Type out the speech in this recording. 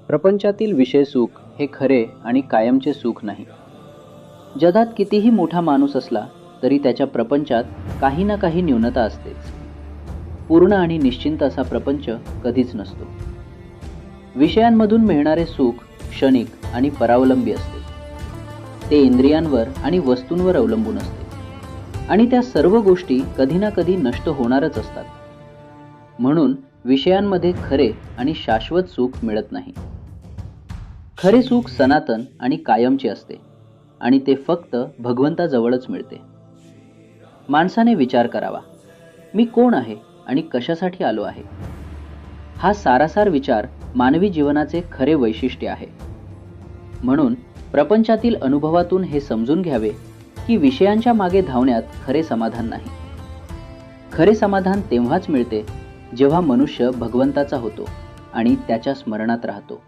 प्रपंचातील विषय सुख हे खरे आणि कायमचे सुख नाही. जगात कितीही मोठा माणूस असला तरी त्याच्या प्रपंचात काही ना काही न्यूनता असतेच. पूर्ण आणि निश्चिंत असा प्रपंच कधीच नसतो. विषयांमधून मिळणारे सुख क्षणिक आणि परावलंबी असते. ते इंद्रियांवर आणि वस्तूंवर अवलंबून असते आणि त्या सर्व गोष्टी कधी ना कधी नष्ट होणारच असतात. म्हणून विषयांमध्ये खरे आणि शाश्वत सुख मिळत नाही. खरे सुख सनातन आणि कायमचे असते आणि ते फक्त भगवंताजवळच मिळते. माणसाने विचार करावा, मी कोण आहे आणि कशासाठी आलो आहे. हा सारासार विचार मानवी जीवनाचे खरे वैशिष्ट्य आहे. म्हणून प्रपंचातील अनुभवातून हे समजून घ्यावे की विषयांच्या मागे धावण्यात खरे समाधान नाही. खरे समाधान तेव्हाच मिळते जेव्हा मनुष्य भगवंताचा होतो आणि त्याच्या स्मरणात राहतो.